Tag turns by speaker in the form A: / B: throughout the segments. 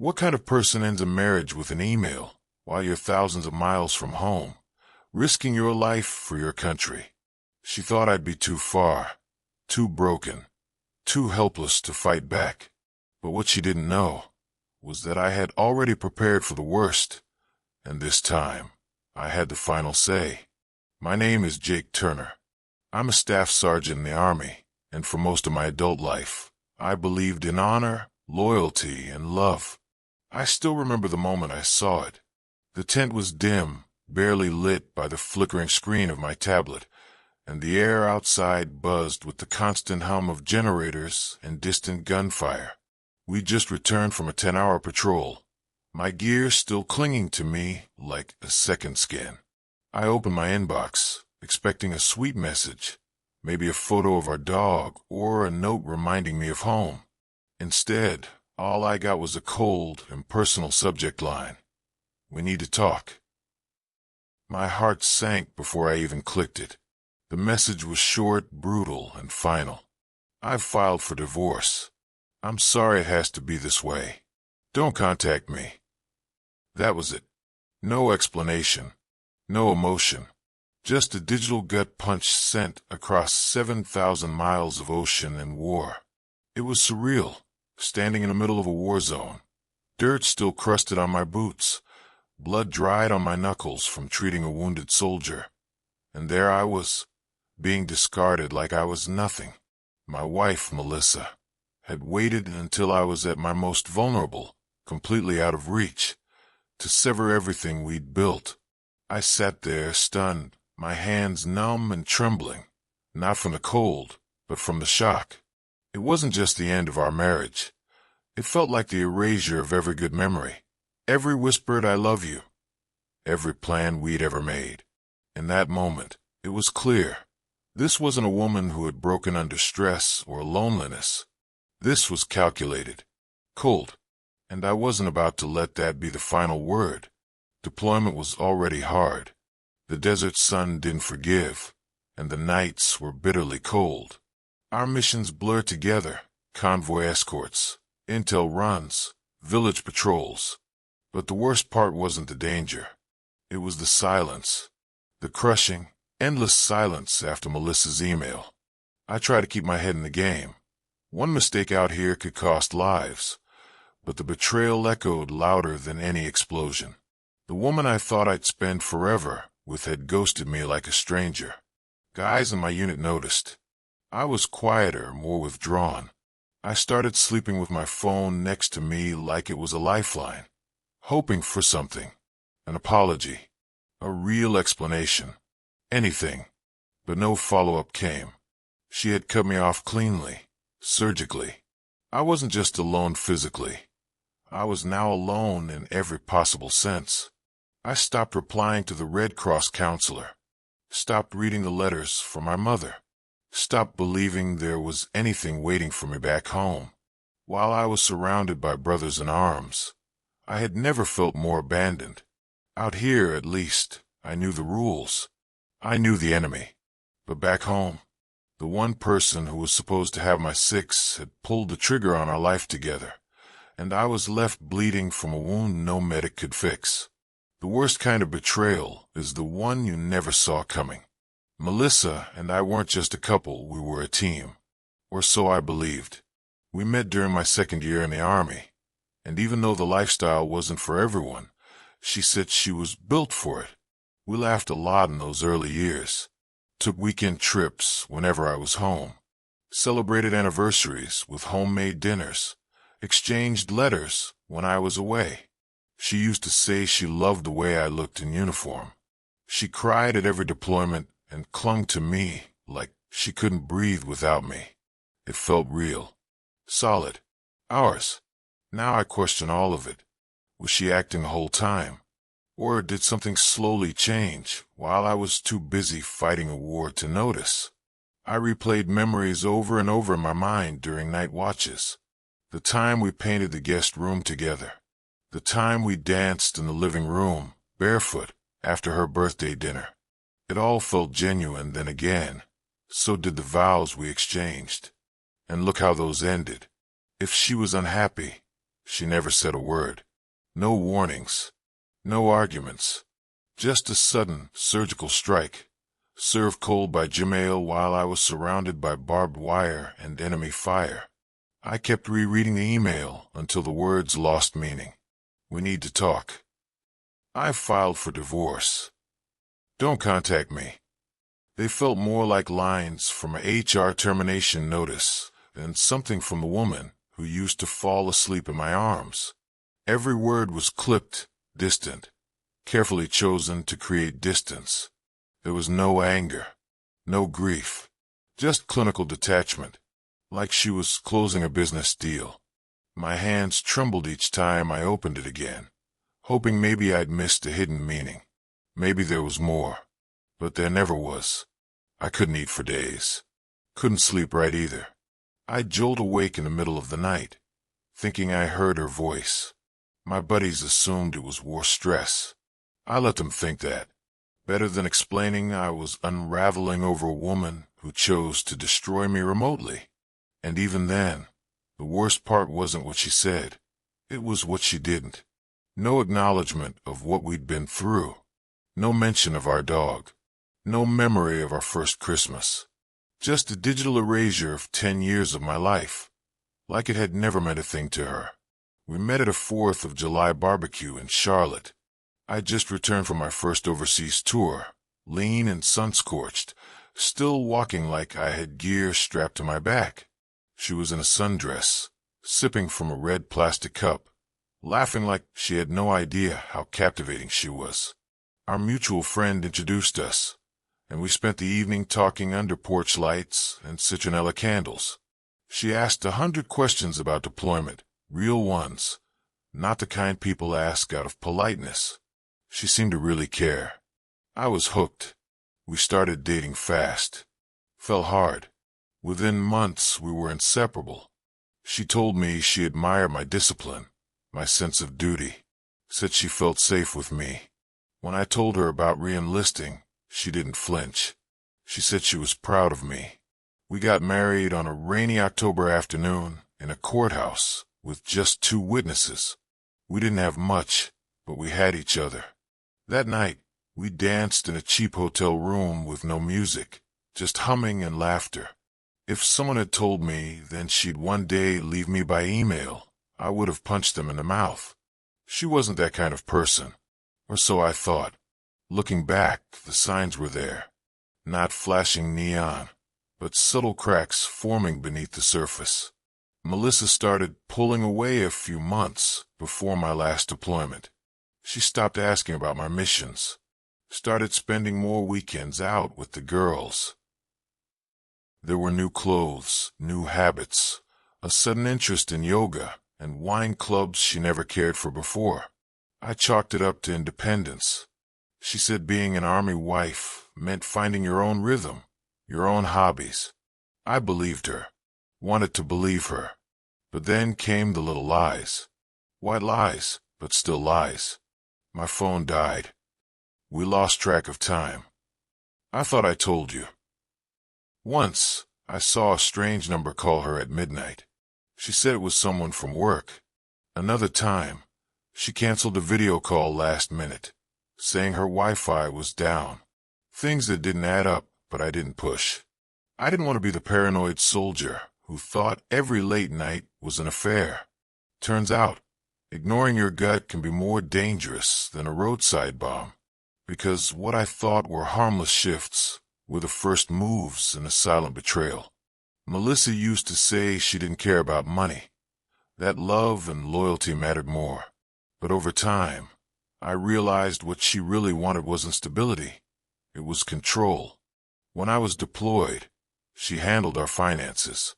A: What kind of person ends a marriage with an email while you're thousands of miles from home, risking your life for your country? She thought I'd be too far, too broken, too helpless to fight back. But what she didn't know was that I had already prepared for the worst, and this time I had the final say. My name is Jake Turner. I'm a staff sergeant in the Army, and for most of my adult life, I believed in honor, loyalty, and love. I still remember the moment I saw it. The tent was dim, barely lit by the flickering screen of my tablet, and the air outside buzzed with the constant hum of generators and distant gunfire. We'd just returned from a 10-hour patrol, my gear still clinging to me like a second skin. I opened my inbox, expecting a sweet message, maybe a photo of our dog or a note reminding me of home. Instead, all I got was a cold, impersonal subject line. We need to talk. My heart sank before I even clicked it. The message was short, brutal, and final. I've filed for divorce. I'm sorry it has to be this way. Don't contact me. That was it. No explanation. No emotion. Just a digital gut punch sent across 7,000 miles of ocean and war. It was surreal. Standing in the middle of a war zone, dirt still crusted on my boots, blood dried on my knuckles from treating a wounded soldier. And there I was, being discarded like I was nothing. My wife, Melissa, had waited until I was at my most vulnerable, completely out of reach, to sever everything we'd built. I sat there, stunned, my hands numb and trembling, not from the cold, but from the shock. It wasn't just the end of our marriage. It felt like the erasure of every good memory, every whispered I love you, every plan we'd ever made. In that moment, it was clear. This wasn't a woman who had broken under stress or loneliness. This was calculated, cold, and I wasn't about to let that be the final word. Deployment was already hard. The desert sun didn't forgive, and the nights were bitterly cold. Our missions blurred together, convoy escorts, intel runs, village patrols. But the worst part wasn't the danger. It was the silence, the crushing, endless silence after Melissa's email. I tried to keep my head in the game. One mistake out here could cost lives, but the betrayal echoed louder than any explosion. The woman I thought I'd spend forever with had ghosted me like a stranger. Guys in my unit noticed. I was quieter, more withdrawn. I started sleeping with my phone next to me like it was a lifeline, hoping for something, an apology, a real explanation, anything. But no follow-up came. She had cut me off cleanly, surgically. I wasn't just alone physically. I was now alone in every possible sense. I stopped replying to the Red Cross counselor, stopped reading the letters from my mother, stopped believing there was anything waiting for me back home. While I was surrounded by brothers in arms, I had never felt more abandoned. Out here, at least, I knew the rules. I knew the enemy. But back home, the one person who was supposed to have my six had pulled the trigger on our life together, and I was left bleeding from a wound no medic could fix. The worst kind of betrayal is the one you never saw coming. Melissa and I weren't just a couple, we were a team. Or so I believed. We met during my second year in the Army, and even though the lifestyle wasn't for everyone, she said she was built for it. We laughed a lot in those early years, took weekend trips whenever I was home, celebrated anniversaries with homemade dinners, exchanged letters when I was away. She used to say she loved the way I looked in uniform. She cried at every deployment and clung to me like she couldn't breathe without me. It felt real, solid, ours. Now I question all of it. Was she acting the whole time? Or did something slowly change while I was too busy fighting a war to notice? I replayed memories over and over in my mind during night watches. The time we painted the guest room together. The time we danced in the living room, barefoot, after her birthday dinner. It all felt genuine then again. So did the vows we exchanged. And look how those ended. If she was unhappy, She never said a word. No warnings. No arguments. Just a sudden, surgical strike, served cold by Gmail while I was surrounded by barbed wire and enemy fire. I kept rereading the email until the words lost meaning. We need to talk. I filed for divorce. Don't contact me. They felt more like lines from an HR termination notice than something from the woman who used to fall asleep in my arms. Every word was clipped, distant, carefully chosen to create distance. There was no anger, no grief, just clinical detachment, like she was closing a business deal. My hands trembled each time I opened it again, hoping maybe I'd missed a hidden meaning. Maybe there was more, but there never was. I couldn't eat for days. Couldn't sleep right either. I'd jolt awake in the middle of the night, thinking I heard her voice. My buddies assumed it was war stress. I let them think that. Better than explaining I was unraveling over a woman who chose to destroy me remotely. And even then, the worst part wasn't what she said. It was what she didn't. No acknowledgement of what we'd been through. No mention of our dog. No memory of our first Christmas. Just a digital erasure of 10 years of my life. Like it had never meant a thing to her. We met at a 4th of July barbecue in Charlotte. I'd just returned from my first overseas tour, lean and sun-scorched, still walking like I had gear strapped to my back. She was in a sundress, sipping from a red plastic cup, laughing like she had no idea how captivating she was. Our mutual friend introduced us, and we spent the evening talking under porch lights and citronella candles. She asked 100 questions about deployment, real ones, not the kind people ask out of politeness. She seemed to really care. I was hooked. We started dating fast. Fell hard. Within months, we were inseparable. She told me she admired my discipline, my sense of duty, said she felt safe with me. When I told her about re-enlisting, she didn't flinch. She said she was proud of me. We got married on a rainy October afternoon in a courthouse with just 2 witnesses. We didn't have much, but we had each other. That night, we danced in a cheap hotel room with no music, just humming and laughter. If someone had told me then she'd one day leave me by email, I would have punched them in the mouth. She wasn't that kind of person, or so I thought. Looking back, the signs were there. Not flashing neon, but subtle cracks forming beneath the surface. Melissa started pulling away a few months before my last deployment. She stopped asking about my missions, started spending more weekends out with the girls. There were new clothes, new habits, a sudden interest in yoga, and wine clubs she never cared for before. I chalked it up to independence. She said being an army wife meant finding your own rhythm, your own hobbies. I believed her, wanted to believe her. But then came the little lies. White lies, but still lies. My phone died. We lost track of time. I thought I told you. Once, I saw a strange number call her at midnight. She said it was someone from work. Another time, she canceled a video call last minute, saying her Wi-Fi was down. Things that didn't add up, but I didn't push. I didn't want to be the paranoid soldier who thought every late night was an affair. Turns out, ignoring your gut can be more dangerous than a roadside bomb, because what I thought were harmless shifts were the first moves in a silent betrayal. Melissa used to say she didn't care about money, that love and loyalty mattered more. But over time, I realized what she really wanted wasn't stability. It was control. When I was deployed, she handled our finances.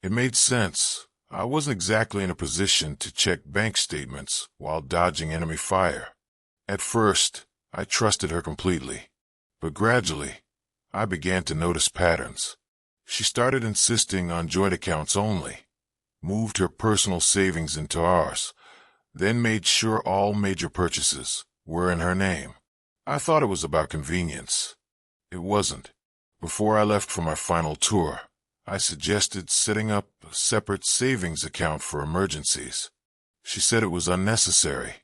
A: It made sense. I wasn't exactly in a position to check bank statements while dodging enemy fire. At first, I trusted her completely. But gradually, I began to notice patterns. She started insisting on joint accounts only, moved her personal savings into ours, then made sure all major purchases were in her name. I thought it was about convenience. It wasn't. Before I left for my final tour, I suggested setting up a separate savings account for emergencies. She said it was unnecessary.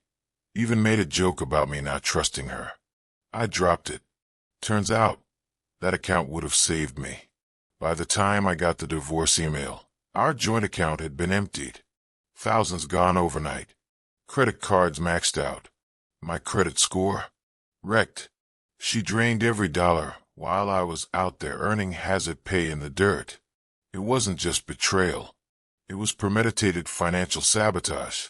A: Even made a joke about me not trusting her. I dropped it. Turns out, that account would have saved me. By the time I got the divorce email, our joint account had been emptied. Thousands gone overnight. Credit cards maxed out. My credit score? Wrecked. She drained every dollar while I was out there earning hazard pay in the dirt. It wasn't just betrayal. It was premeditated financial sabotage.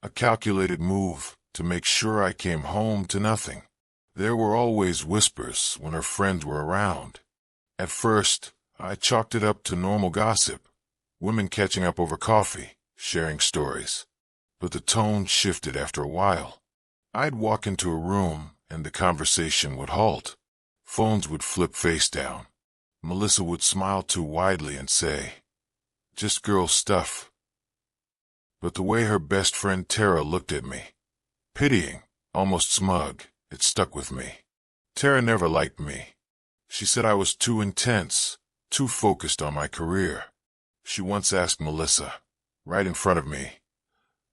A: A calculated move to make sure I came home to nothing. There were always whispers when her friends were around. At first, I chalked it up to normal gossip. Women catching up over coffee, sharing stories. But the tone shifted after a while. I'd walk into a room and the conversation would halt. Phones would flip face down. Melissa would smile too widely and say, "Just girl stuff." But the way her best friend Tara looked at me, pitying, almost smug, it stuck with me. Tara never liked me. She said I was too intense, too focused on my career. She once asked Melissa, right in front of me,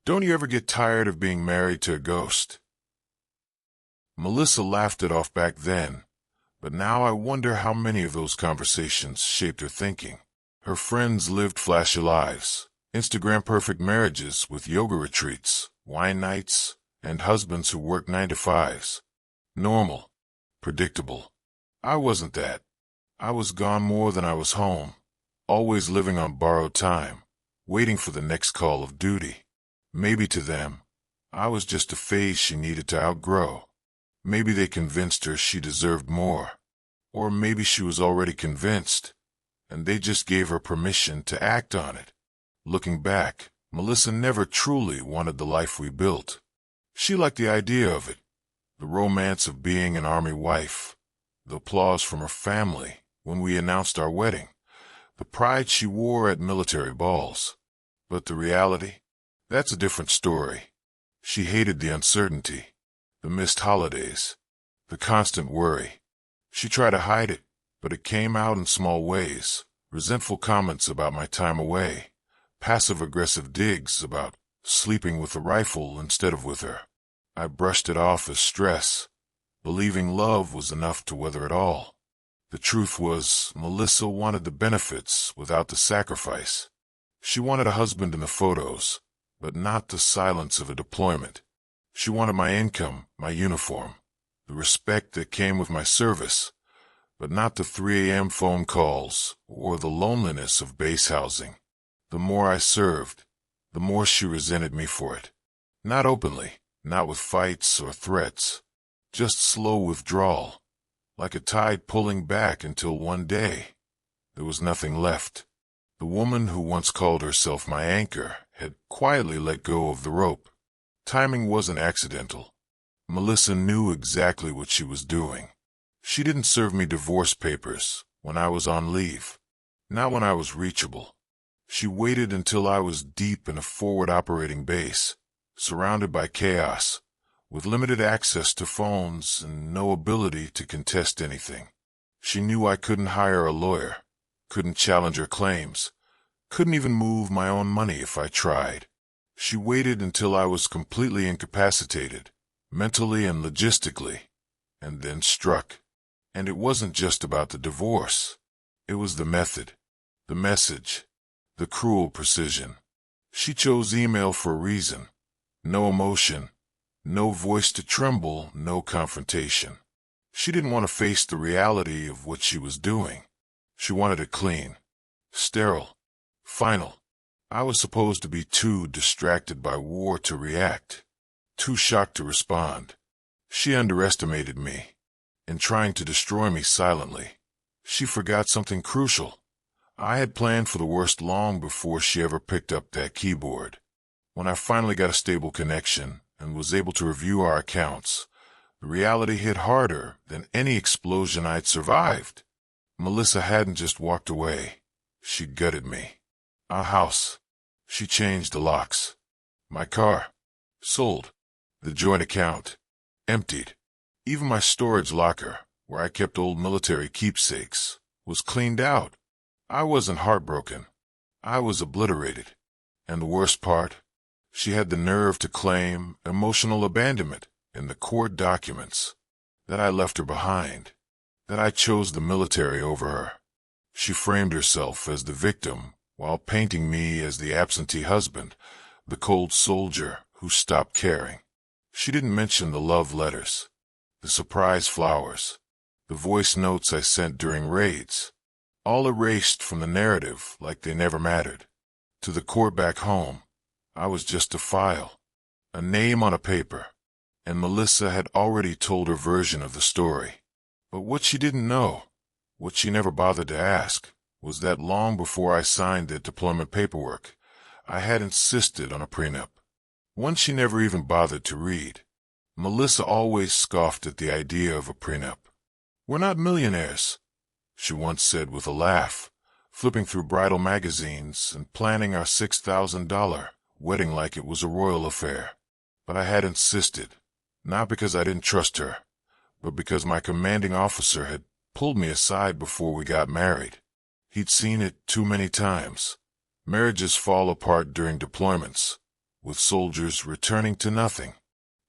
A: "Don't you ever get tired of being married to a ghost?" Melissa laughed it off back then, but now I wonder how many of those conversations shaped her thinking. Her friends lived flashy lives, Instagram-perfect marriages with yoga retreats, wine nights, and husbands who worked 9 to 5s. Normal. Predictable. I wasn't that. I was gone more than I was home, always living on borrowed time, waiting for the next call of duty. Maybe to them, I was just a phase she needed to outgrow. Maybe they convinced her she deserved more. Or maybe she was already convinced, and they just gave her permission to act on it. Looking back, Melissa never truly wanted the life we built. She liked the idea of it, the romance of being an army wife, the applause from her family when we announced our wedding, the pride she wore at military balls. But the reality? That's a different story. She hated the uncertainty, the missed holidays, the constant worry. She tried to hide it, but it came out in small ways. Resentful comments about my time away, passive-aggressive digs about sleeping with a rifle instead of with her. I brushed it off as stress, believing love was enough to weather it all. The truth was, Melissa wanted the benefits without the sacrifice. She wanted a husband in the photos, but not the silence of a deployment. She wanted my income, my uniform, the respect that came with my service, but not the 3 a.m. phone calls or the loneliness of base housing. The more I served, the more she resented me for it. Not openly, not with fights or threats, just slow withdrawal, like a tide pulling back until one day there was nothing left. The woman who once called herself my anchor had quietly let go of the rope. Timing wasn't accidental. Melissa knew exactly what she was doing. She didn't serve me divorce papers when I was on leave, not when I was reachable. She waited until I was deep in a forward operating base, surrounded by chaos, with limited access to phones and no ability to contest anything. She knew I couldn't hire a lawyer, couldn't challenge her claims, couldn't even move my own money if I tried. She waited until I was completely incapacitated, mentally and logistically, and then struck. And it wasn't just about the divorce. It was the method, the message, the cruel precision. She chose email for a reason. No emotion, no voice to tremble, no confrontation. She didn't want to face the reality of what she was doing. She wanted it clean, sterile, final. I was supposed to be too distracted by war to react, too shocked to respond. She underestimated me. In trying to destroy me silently, she forgot something crucial. I had planned for the worst long before she ever picked up that keyboard. When I finally got a stable connection and was able to review our accounts, the reality hit harder than any explosion I'd survived. Melissa hadn't just walked away. She gutted me. Our house. She changed the locks. My car. Sold. The joint account. Emptied. Even my storage locker, where I kept old military keepsakes, was cleaned out. I wasn't heartbroken. I was obliterated. And the worst part? She had the nerve to claim emotional abandonment in the court documents, that I left her behind, that I chose the military over her. She framed herself as the victim while painting me as the absentee husband, the cold soldier who stopped caring. She didn't mention the love letters, the surprise flowers, the voice notes I sent during raids, all erased from the narrative like they never mattered. To the court back home, I was just a file, a name on a paper, and Melissa had already told her version of the story. But what she didn't know, what she never bothered to ask, was that long before I signed the deployment paperwork, I had insisted on a prenup, one she never even bothered to read. Melissa always scoffed at the idea of a prenup. "We're not millionaires," she once said with a laugh, flipping through bridal magazines and planning our $6,000 wedding like it was a royal affair. But I had insisted, not because I didn't trust her, but because my commanding officer had pulled me aside before we got married. He'd seen it too many times. Marriages fall apart during deployments, with soldiers returning to nothing.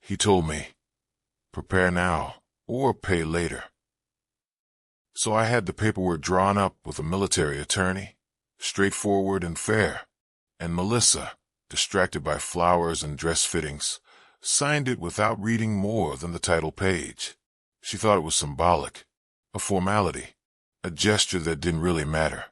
A: He told me, "Prepare now, or pay later." So I had the paperwork drawn up with a military attorney, straightforward and fair, and Melissa, distracted by flowers and dress fittings, signed it without reading more than the title page. She thought it was symbolic, a formality, a gesture that didn't really matter.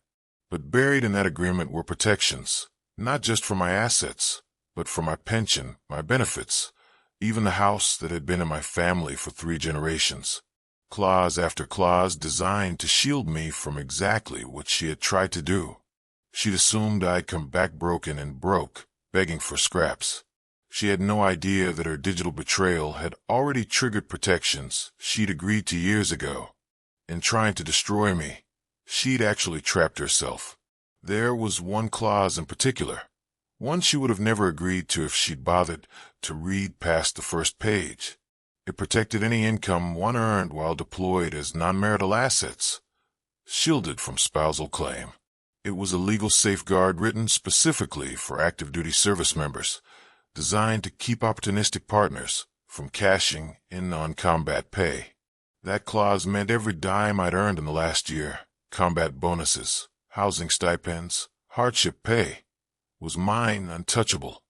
A: But buried in that agreement were protections, not just for my assets, but for my pension, my benefits, even the house that had been in my family for 3 generations. Clause after clause designed to shield me from exactly what she had tried to do. She'd assumed I'd come back broken and broke, begging for scraps. She had no idea that her digital betrayal had already triggered protections she'd agreed to years ago. In trying to destroy me, she'd actually trapped herself. There was one clause in particular, one she would have never agreed to if she'd bothered to read past the first page. It protected any income one earned while deployed as non-marital assets, shielded from spousal claim. It was a legal safeguard written specifically for active duty service members, designed to keep opportunistic partners from cashing in on combat pay. That clause meant every dime I'd earned in the last year, combat bonuses, housing stipends, hardship pay, was mine untouchable.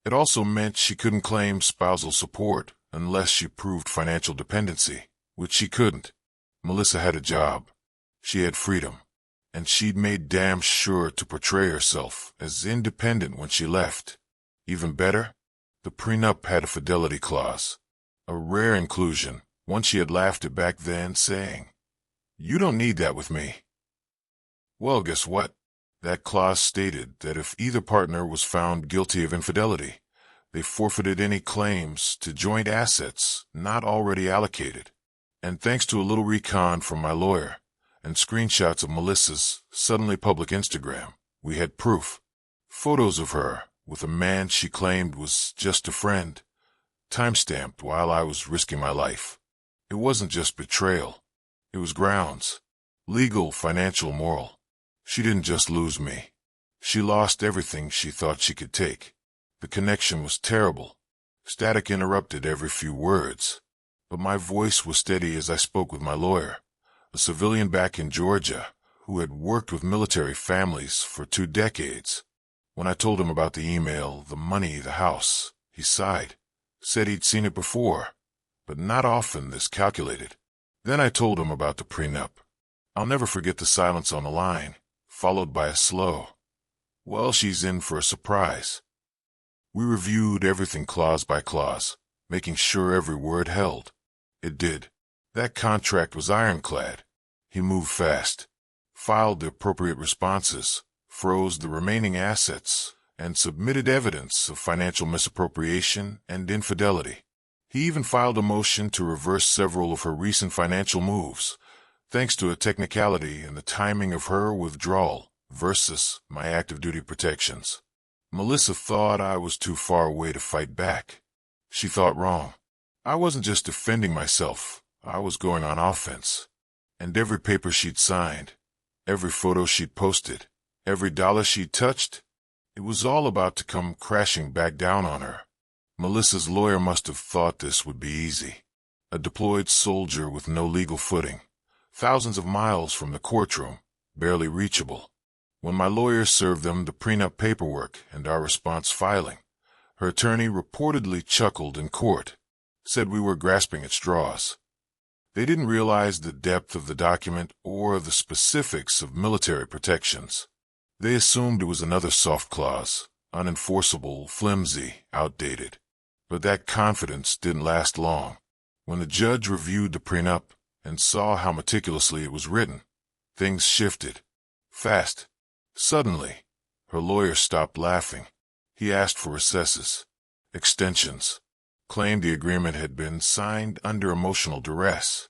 A: It also meant she couldn't claim spousal support unless she proved financial dependency, which she couldn't. Melissa had a job. She had freedom. And she'd made damn sure to portray herself as independent when she left. Even better, the prenup had a fidelity clause, a rare inclusion, one she had laughed at back then, saying, "You don't need that with me." Well, guess what? That clause stated that if either partner was found guilty of infidelity, they forfeited any claims to joint assets not already allocated. And thanks to a little recon from my lawyer, and screenshots of Melissa's suddenly public Instagram, we had proof. Photos of her with a man she claimed was just a friend, timestamped while I was risking my life. It wasn't just betrayal. It was grounds. Legal, financial, moral. She didn't just lose me. She lost everything she thought she could take. The connection was terrible. Static interrupted every few words. But my voice was steady as I spoke with my lawyer, a civilian back in Georgia who had worked with military families for 2 decades. When I told him about the email, the money, the house, he sighed, said he'd seen it before, but not often this calculated. Then I told him about the prenup. I'll never forget the silence on the line, followed by a slow, "Well, she's in for a surprise." We reviewed everything clause by clause, making sure every word held. It did. That contract was ironclad. He moved fast, filed the appropriate responses, froze the remaining assets, and submitted evidence of financial misappropriation and infidelity. He even filed a motion to reverse several of her recent financial moves, thanks to a technicality in the timing of her withdrawal versus my active duty protections. Melissa thought I was too far away to fight back. She thought wrong. I wasn't just defending myself. I was going on offense. And every paper she'd signed, every photo she'd posted, every dollar she'd touched, It was all about to come crashing back down on her. Melissa's lawyer must have thought this would be easy. A deployed soldier with no legal footing, thousands of miles from the courtroom, barely reachable. When my lawyer served them the prenup paperwork and our response filing, her attorney reportedly chuckled in court, said we were grasping at straws. They didn't realize the depth of the document or the specifics of military protections. They assumed it was another soft clause, unenforceable, flimsy, outdated. But that confidence didn't last long. When the judge reviewed the prenup and saw how meticulously it was written, things shifted. Fast. Suddenly, her lawyer stopped laughing. He asked for recesses, extensions, claimed the agreement had been signed under emotional duress.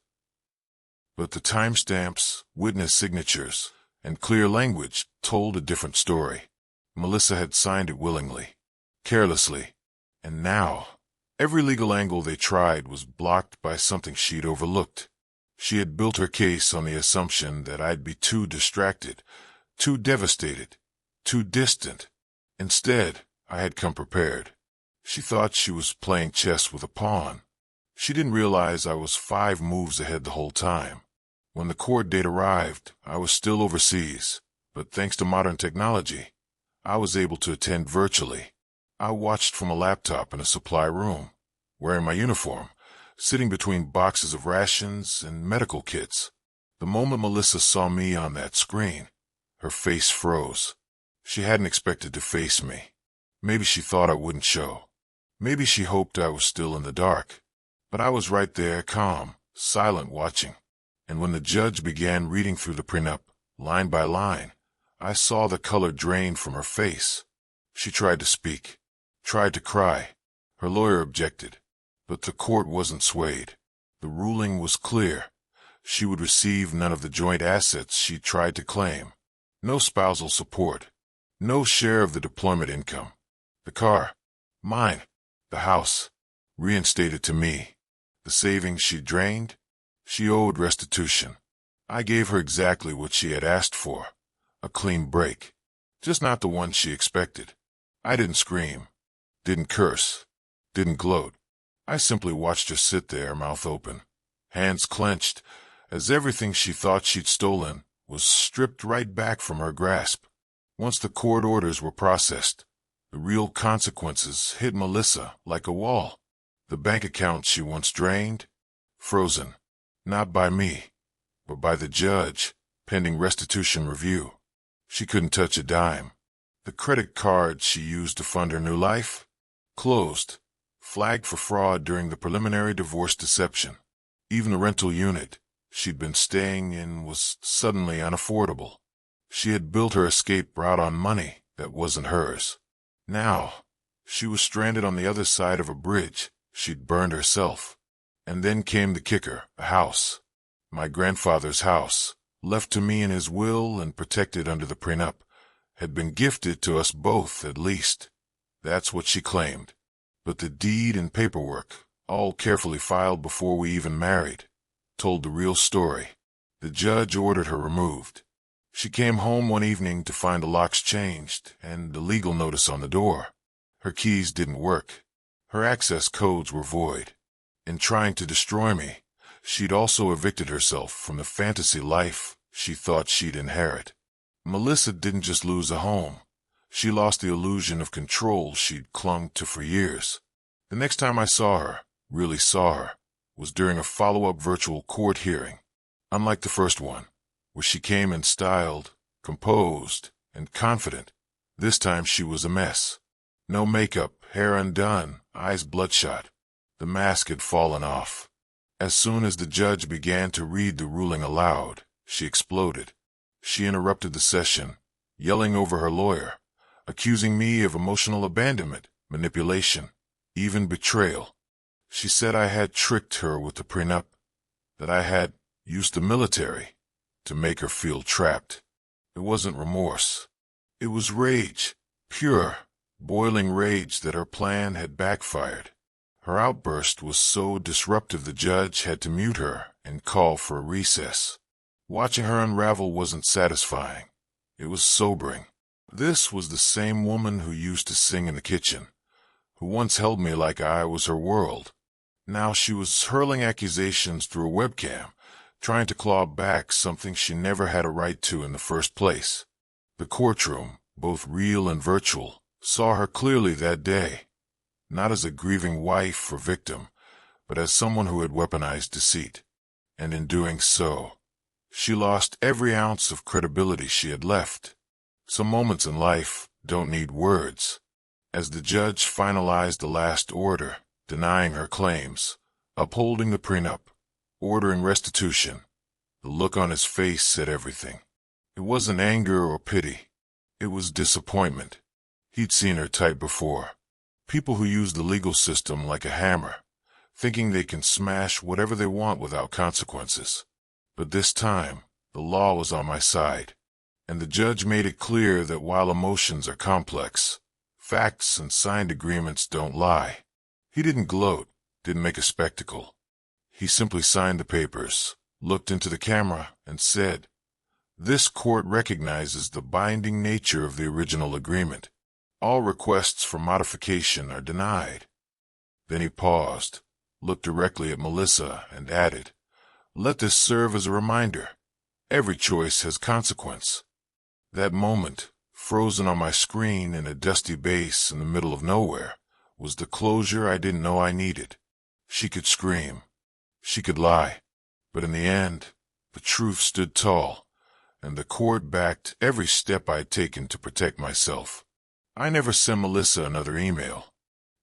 A: But the timestamps, witness signatures, and clear language told a different story. Melissa had signed it willingly, carelessly, and now, every legal angle they tried was blocked by something she'd overlooked. She had built her case on the assumption that I'd be too distracted, too devastated, too distant. Instead, I had come prepared. She thought she was playing chess with a pawn. She didn't realize I was 5 moves ahead the whole time. When the court date arrived, I was still overseas, but thanks to modern technology, I was able to attend virtually. I watched from a laptop in a supply room, wearing my uniform, sitting between boxes of rations and medical kits. The moment Melissa saw me on that screen, her face froze. She hadn't expected to face me. Maybe she thought I wouldn't show. Maybe she hoped I was still in the dark. But I was right there, calm, silent, watching. And when the judge began reading through the prenup, line by line, I saw the color drain from her face. She tried to speak, tried to cry. Her lawyer objected, but the court wasn't swayed. The ruling was clear. She would receive none of the joint assets she tried to claim. No spousal support. No share of the deployment income. The car, mine. The house, reinstated to me. The savings she drained, she owed restitution. I gave her exactly what she had asked for. A clean break. Just not the one she expected. I didn't scream, didn't curse, didn't gloat. I simply watched her sit there, mouth open, hands clenched, as everything she thought she'd stolen was stripped right back from her grasp. Once the court orders were processed, the real consequences hit Melissa like a wall. The bank account she once drained, frozen, not by me, but by the judge, pending restitution review. She couldn't touch a dime. The credit card she used to fund her new life, closed, flagged for fraud during the preliminary divorce deception. Even the rental unit she'd been staying in was suddenly unaffordable. She had built her escape route on money that wasn't hers. Now, she was stranded on the other side of a bridge she'd burned herself. And then came the kicker, a house. My grandfather's house, left to me in his will and protected under the prenup, had been gifted to us both at least. That's what she claimed. But the deed and paperwork, all carefully filed before we even married, told the real story. The judge ordered her removed. She came home one evening to find the locks changed and the legal notice on the door. Her keys didn't work. Her access codes were void. In trying to destroy me, she'd also evicted herself from the fantasy life she thought she'd inherit. Melissa didn't just lose a home. She lost the illusion of control she'd clung to for years. The next time I saw her, really saw her, was during a follow-up virtual court hearing. Unlike the first one, where she came in styled, composed, and confident, this time she was a mess. No makeup, hair undone, eyes bloodshot. The mask had fallen off. As soon as the judge began to read the ruling aloud, she exploded. She interrupted the session, yelling over her lawyer, accusing me of emotional abandonment, manipulation, even betrayal. She said I had tricked her with the prenup, that I had used the military to make her feel trapped. It wasn't remorse. It was rage, pure, boiling rage that her plan had backfired. Her outburst was so disruptive the judge had to mute her and call for a recess. Watching her unravel wasn't satisfying. It was sobering. This was the same woman who used to sing in the kitchen, who once held me like I was her world. Now she was hurling accusations through a webcam, trying to claw back something she never had a right to in the first place. The courtroom, both real and virtual, saw her clearly that day, not as a grieving wife or victim, but as someone who had weaponized deceit. And in doing so, she lost every ounce of credibility she had left. Some moments in life don't need words. As the judge finalized the last order, denying her claims, upholding the prenup, ordering restitution, the look on his face said everything. It wasn't anger or pity. It was disappointment. He'd seen her type before. People who use the legal system like a hammer, thinking they can smash whatever they want without consequences. But this time, the law was on my side, and the judge made it clear that while emotions are complex, facts and signed agreements don't lie. He didn't gloat, didn't make a spectacle. He simply signed the papers, looked into the camera, and said, "This court recognizes the binding nature of the original agreement. All requests for modification are denied." Then he paused, looked directly at Melissa, and added, "Let this serve as a reminder. Every choice has consequence." That moment, frozen on my screen in a dusty base in the middle of nowhere, was the closure I didn't know I needed. She could scream. She could lie. But in the end, the truth stood tall, and the court backed every step I'd taken to protect myself. I never sent Melissa another email.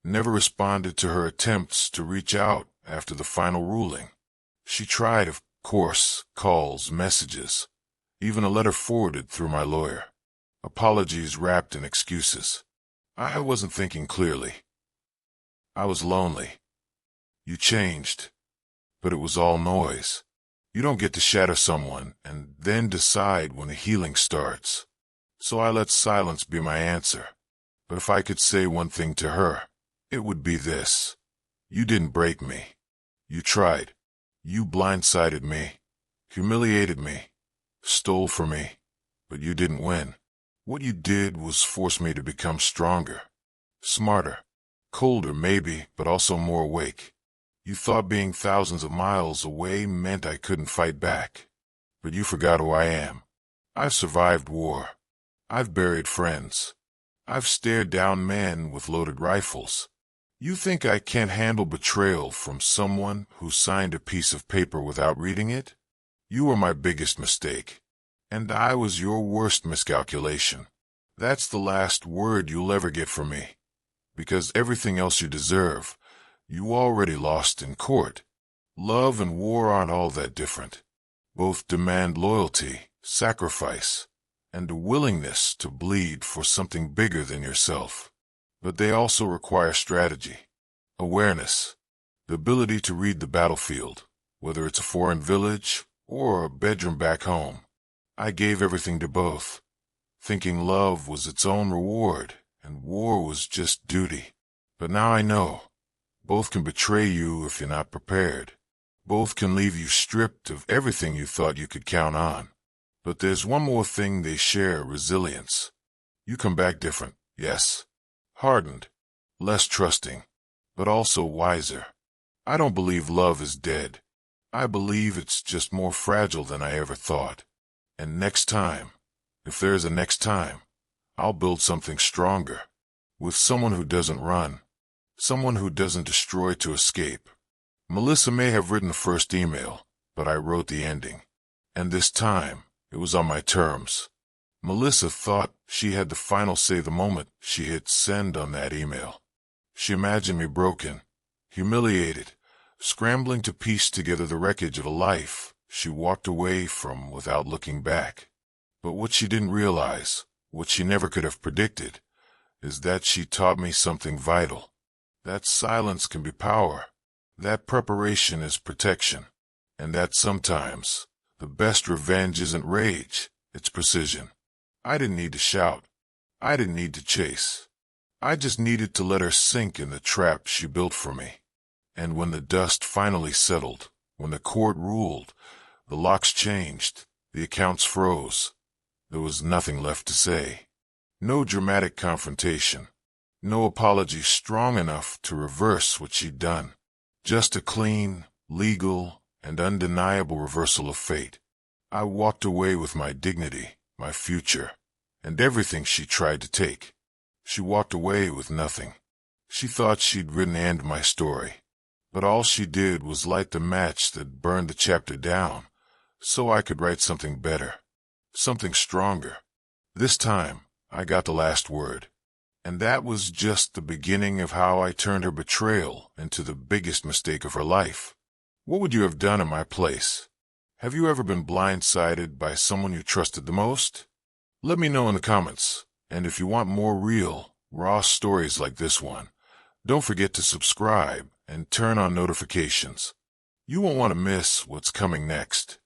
A: Never responded to her attempts to reach out after the final ruling. She tried, of course, calls, messages, even a letter forwarded through my lawyer. Apologies wrapped in excuses. I wasn't thinking clearly. I was lonely. You changed, but it was all noise. You don't get to shatter someone and then decide when the healing starts. So I let silence be my answer. But if I could say one thing to her, it would be this. You didn't break me. You tried. You blindsided me, humiliated me, stole from me, but you didn't win. What you did was force me to become stronger, smarter, colder maybe, but also more awake. You thought being thousands of miles away meant I couldn't fight back. But you forgot who I am. I've survived war. I've buried friends. I've stared down men with loaded rifles. You think I can't handle betrayal from someone who signed a piece of paper without reading it? You were my biggest mistake, and I was your worst miscalculation. That's the last word you'll ever get from me, because everything else you deserve, you already lost in court. Love and war aren't all that different. Both demand loyalty, sacrifice, and a willingness to bleed for something bigger than yourself. But they also require strategy, awareness, the ability to read the battlefield, whether it's a foreign village or a bedroom back home. I gave everything to both, thinking love was its own reward and war was just duty. But now I know, both can betray you if you're not prepared. Both can leave you stripped of everything you thought you could count on. But there's one more thing they share: resilience. You come back different, yes. Hardened, less trusting, but also wiser. I don't believe love is dead. I believe it's just more fragile than I ever thought. And next time, if there's a next time, I'll build something stronger, with someone who doesn't run, someone who doesn't destroy to escape. Melissa may have written the first email, but I wrote the ending. And this time, it was on my terms. Melissa thought she had the final say the moment she hit send on that email. She imagined me broken, humiliated, scrambling to piece together the wreckage of a life she walked away from without looking back. But what she didn't realize, what she never could have predicted, is that she taught me something vital. That silence can be power, that preparation is protection, and that sometimes the best revenge isn't rage, it's precision. I didn't need to shout. I didn't need to chase. I just needed to let her sink in the trap she built for me. And when the dust finally settled, when the court ruled, the locks changed, the accounts froze, there was nothing left to say. No dramatic confrontation. No apology strong enough to reverse what she'd done. Just a clean, legal, and undeniable reversal of fate. I walked away with my dignity, my future, and everything she tried to take. She walked away with nothing. She thought she'd written the end of my story. But all she did was light the match that burned the chapter down, so I could write something better, something stronger. This time, I got the last word. And that was just the beginning of how I turned her betrayal into the biggest mistake of her life. What would you have done in my place? Have you ever been blindsided by someone you trusted the most? Let me know in the comments. And if you want more real, raw stories like this one, don't forget to subscribe and turn on notifications. You won't want to miss what's coming next.